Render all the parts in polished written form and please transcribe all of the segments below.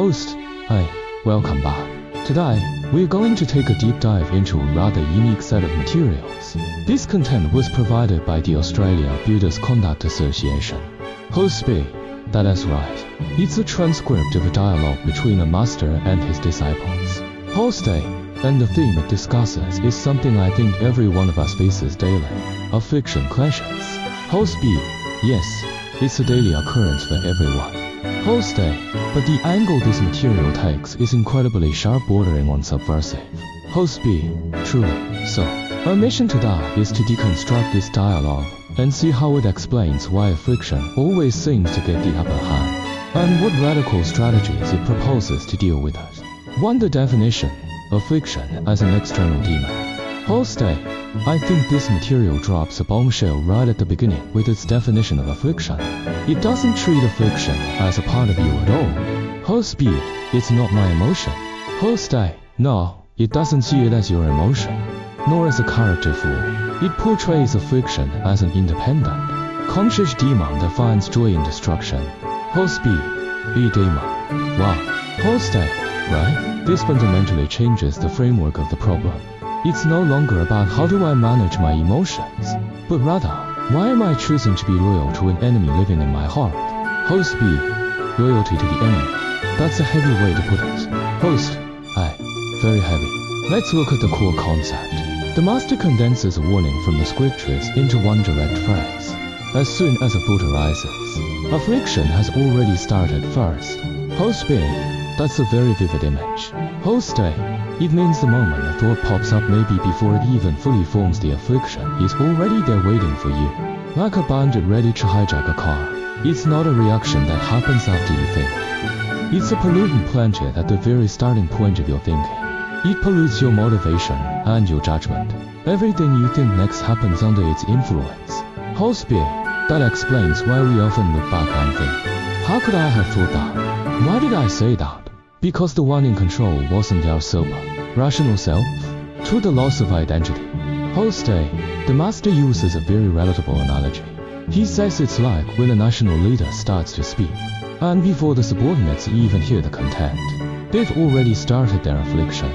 Host, hi, welcome back. Today, we're going to take a deep dive into a rather unique set of materials. This content was provided by the Australia Builders Conduct Association. Host B, that is right. It's a transcript of a dialogue between a master and his disciples. Host A, and the theme it discusses is something I think every one of us faces daily. Affliction clashes. Host B, yes, it's a daily occurrence for everyone. Host A, but the angle this material takes is incredibly sharp, bordering on subversive. Host B, truly so. Our mission today is to deconstruct this dialogue and see how it explains why affliction always seems to get the upper hand, and what radical strategies it proposes to deal with it. 1. The definition: affliction as an external demon. Host A, I think this material drops a bombshell right at the beginning with its definition of affliction. It doesn't treat affliction as a part of you at all. Host B, it's not my emotion. Host A, no, it doesn't see it as your emotion, nor as a character flaw. It portrays affliction as an independent, conscious demon that finds joy in destruction. Host B, a demon. Wow. Host A, right? This fundamentally changes the framework of the problem. It's no longer about how do I manage my emotions, but rather, why am I choosing to be loyal to an enemy living in my heart? Host B, loyalty to the enemy. That's a heavy way to put it. Host A, very heavy. Let's look at the core concept. The master condenses a warning from the scriptures into one direct phrase. As soon as a thought arises, affliction has already started first. Host B, that's a very vivid image. Host A, it means the moment a thought pops up, maybe before it even fully forms, the affliction is already there waiting for you. Like a bandit ready to hijack a car. It's not a reaction that happens after you think. It's a pollutant planted at the very starting point of your thinking. It pollutes your motivation and your judgment. Everything you think next happens under its influence. Host B, that explains why we often look back and think, how could I have thought that? Why did I say that? Because the one in control wasn't our sober, rational self. To the loss of identity. Host A, the master uses a very relatable analogy. He says it's like when a national leader starts to speak, and before the subordinates even hear the content, they've already started their affliction.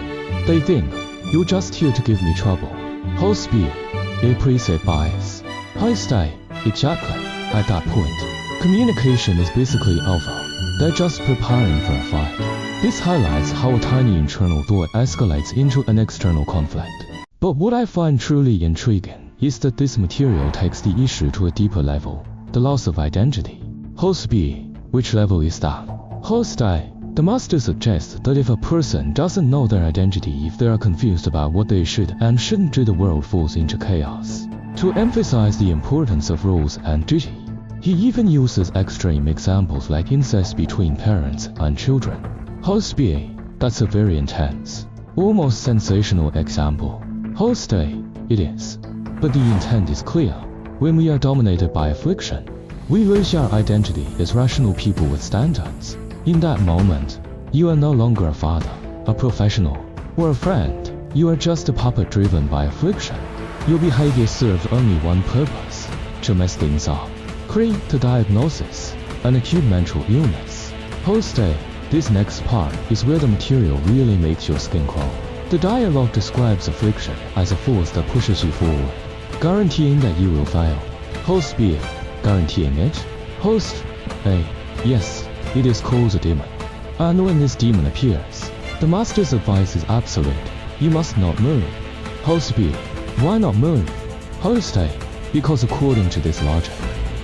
They think, you're just here to give me trouble. Host B, a preset bias. Host A, exactly. At that point, communication is basically over. They're just preparing for a fight. This highlights how a tiny internal thought escalates into an external conflict. But what I find truly intriguing is that this material takes the issue to a deeper level, the loss of identity. Host B, which level is that? Host A, the master suggests that if a person doesn't know their identity, if they are confused about what they should and shouldn't do, the world falls into chaos. To emphasize the importance of rules and duty, he even uses extreme examples like incest between parents and children. Host B, that's a very intense, almost sensational example. Host A, it is. But the intent is clear. When we are dominated by affliction, we lose our identity as rational people with standards. In that moment, you are no longer a father, a professional, or a friend. You are just a puppet driven by affliction. Your behavior serves only one purpose: to mess things up. Create the diagnosis: an acute mental illness. Host A, this next part is where the material really makes your skin crawl. The dialogue describes affliction as a force that pushes you forward, guaranteeing that you will fail. Host B, guaranteeing it? Host A, yes, it is called a demon. And when this demon appears, the master's advice is absolute. You must not move. Host B, why not move? Host A, because according to this logic,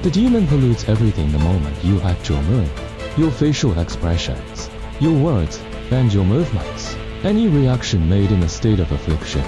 the demon pollutes everything the moment you act or move. Your facial expressions, your words, and your movements. Any reaction made in a state of affliction,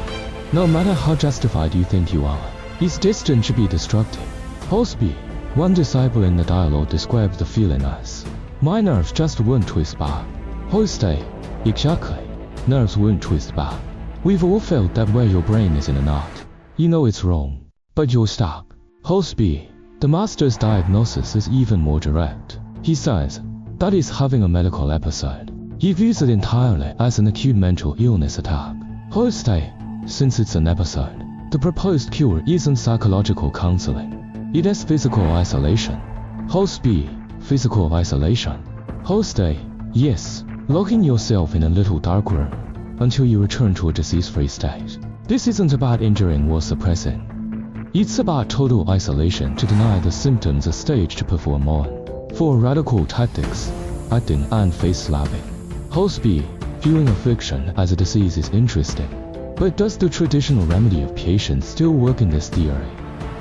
no matter how justified you think you are, is destined to be destructive. Host B, one disciple in the dialogue describes the feeling as, my nerves just won't twist back. Host A, exactly. Nerves won't twist back. We've all felt that where your brain is in a knot. You know it's wrong, but you're stuck. Host B, the master's diagnosis is even more direct. He says, that is having a medical episode. He views it entirely as an acute mental illness attack. Host A, since it's an episode, the proposed cure isn't psychological counseling. It is physical isolation. Host B, physical isolation. Host A, yes, locking yourself in a little dark room until you return to a disease-free state. This isn't about injuring or suppressing. It's about total isolation to deny the symptoms a stage to perform on. 4 radical tactics: acting and face slapping. Host B. Viewing affliction as a disease is interesting. But does the traditional remedy of patience still work in this theory?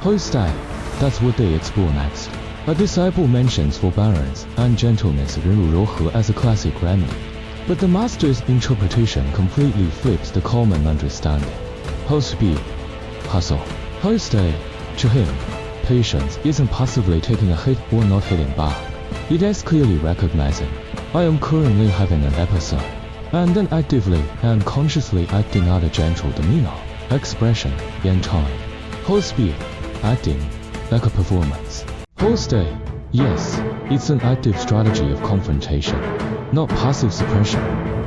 Host A. That's what they explore next. A disciple mentions forbearance and gentleness as a classic remedy. But the master's interpretation completely flips the common understanding. Host B. Hustle. Host A. To him, patience isn't passively taking a hit or not hitting back. It is clearly recognizing, I am currently having an episode, and then actively and consciously acting out a gentle demeanor, expression, and time. Host B. Acting like a performance. Host A. Yes, it's an active strategy of confrontation, not passive suppression.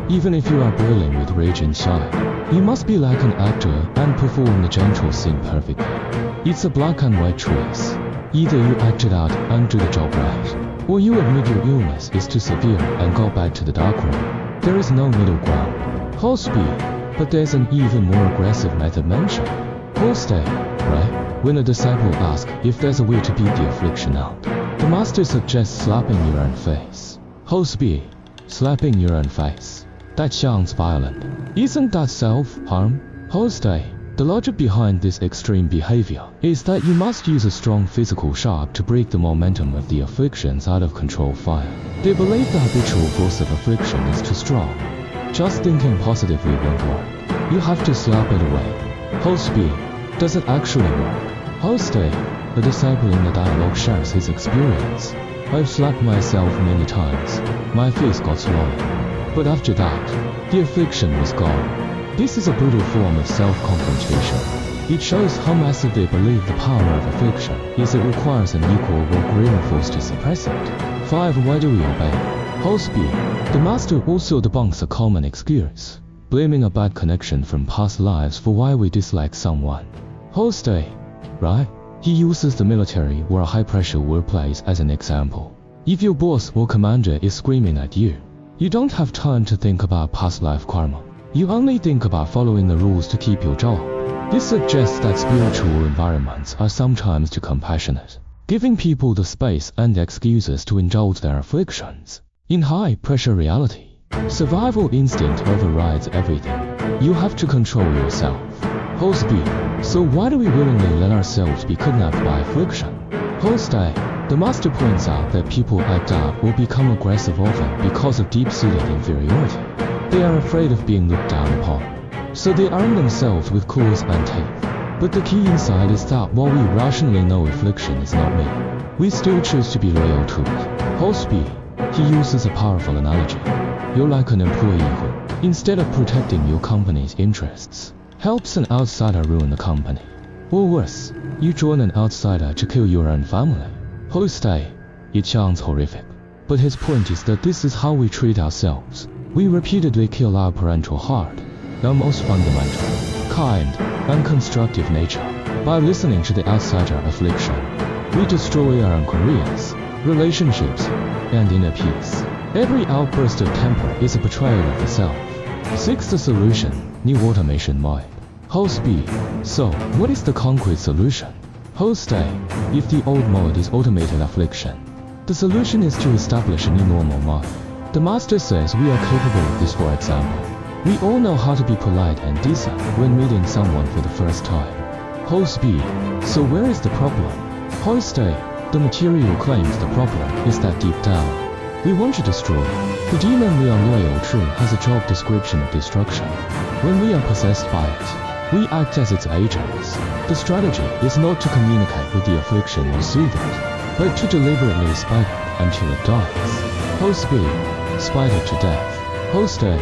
Even if you are boiling with rage inside, you must be like an actor and perform the gentle scene perfectly. It's a black and white choice. Either you act it out and do the job right, or you admit your illness is too severe and go back to the dark room. There is no middle ground. Host B. But there's an even more aggressive method mentioned. Host A. Right? When a disciple asks if there's a way to beat the affliction out, the master suggests slapping your own face. Host B. Slapping your own face. That sounds violent. Isn't that self-harm? Host A. The logic behind this extreme behavior is that you must use a strong physical shock to break the momentum of the affliction's out-of-control fire. They believe the habitual force of affliction is too strong. Just thinking positively won't work. You have to slap it away. Host B. Does it actually work? Host A. The disciple in the dialogue shares his experience. I've slapped myself many times. My face got swollen. But after that, the affliction was gone. This is a brutal form of self-confrontation. It shows how massive they believe the power of affliction is. It requires an equal or greater force to suppress it. 5. Why do we obey? Host B. The master also debunks a common excuse, blaming a bad connection from past lives for why we dislike someone. Host A. Right? He uses the military or a high-pressure workplace as an example. If your boss or commander is screaming at you, you don't have time to think about past life karma. You only think about following the rules to keep your job. This suggests that spiritual environments are sometimes too compassionate, giving people the space and excuses to indulge their afflictions. In high-pressure reality, survival instinct overrides everything. You have to control yourself. Host B. So why do we willingly let ourselves be kidnapped by affliction? Host A. The master points out that people act out or become aggressive often because of deep-seated inferiority. They are afraid of being looked down upon, so they arm themselves with claws and teeth. But the key insight is that while we rationally know affliction is not me, we still choose to be loyal to it. Host B. He uses a powerful analogy. You're like an employee who, instead of protecting your company's interests, helps an outsider ruin the company. Or worse, you join an outsider to kill your own family. Host A. It sounds horrific, but his point is that this is how we treat ourselves. We repeatedly kill our parental heart, our most fundamental, kind, and constructive nature. By listening to the outsider affliction, we destroy our own careers, relationships, and inner peace. Every outburst of temper is a betrayal of the self. 6. The solution: new automation mind. Host B. So, what is the concrete solution? Host A. If the old mode is automated affliction, the solution is to establish a new normal mode. The master says we are capable of this. For example, we all know how to be polite and decent when meeting someone for the first time. Host B. So where is the problem? Host A. The material claims the problem is that deep down, we want to destroy. The demon we are loyal to has a job description of destruction. When we are possessed by it, we act as its agents. The strategy is not to communicate with the affliction or soothe it, but to deliberately spite it until it dies. Host B. Spite it to death. Host A.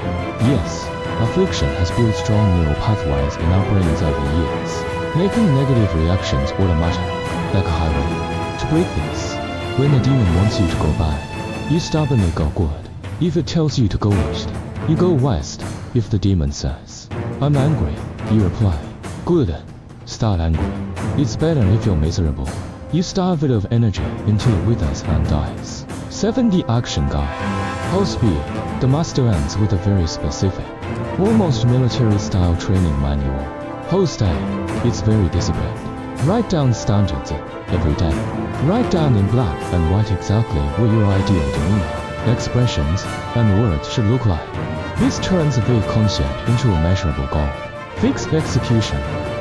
Yes, affliction has built strong neural pathways in our brains over years, making negative reactions automatic, like a highway. To break this, when the demon wants you to go bad, you stubbornly go good. If it tells you to go east, you go west. If the demon says, I'm angry, you reply, good. Start angry. It's better if you're miserable. You starve it of energy until it withers and dies. 7D Action Guide. Hold speed. The master ends with a very specific, almost military-style training manual. Hold stay. It's very disciplined. Write down standards every day. Write down in black and white exactly what your ideal demeanor, expressions, and words should look like. This turns a vague concept into a measurable goal. Fixed execution.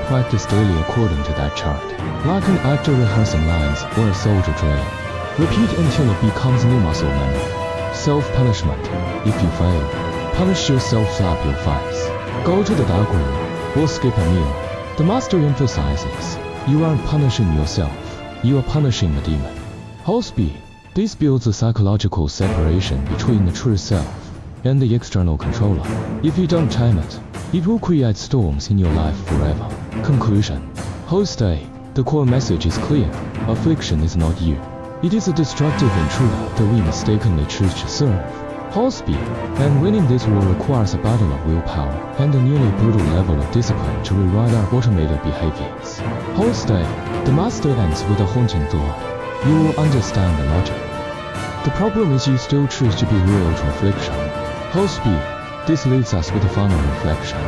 Practice daily according to that chart, like an actor rehearsing lines or a soldier drilling. Repeat until it becomes new muscle memory. Self-punishment. If you fail, punish yourself, slap your face. Go to the dark room, or skip a meal. The master emphasizes, you aren't punishing yourself, you are punishing the demon. Hold speed. This builds a psychological separation between the true self and the external controller. If you don't tame it, it will create storms in your life forever. Conclusion. Hold stay. The core message is clear. Affliction is not you. It is a destructive intruder that we mistakenly choose to serve. Hold speed. And winning this war requires a battle of willpower and a nearly brutal level of discipline to rewrite our automated behaviors. Hold stay. The master ends with a haunting thought. You will understand the logic. The problem is you still choose to be real to affliction. Hold speed. This leads us with a final reflection.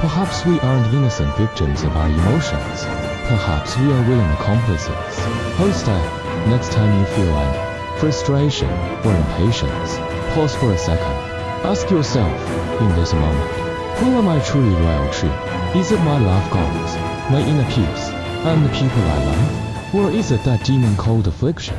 Perhaps we aren't innocent victims of our emotions. Perhaps we are willing accomplices. Hold stay. Next time you feel anger, frustration, or impatience, pause for a second. Ask yourself, in this moment, who am I truly loyal to? Is it my love goals, my inner peace, and the people I love? Or is it that demon called affliction?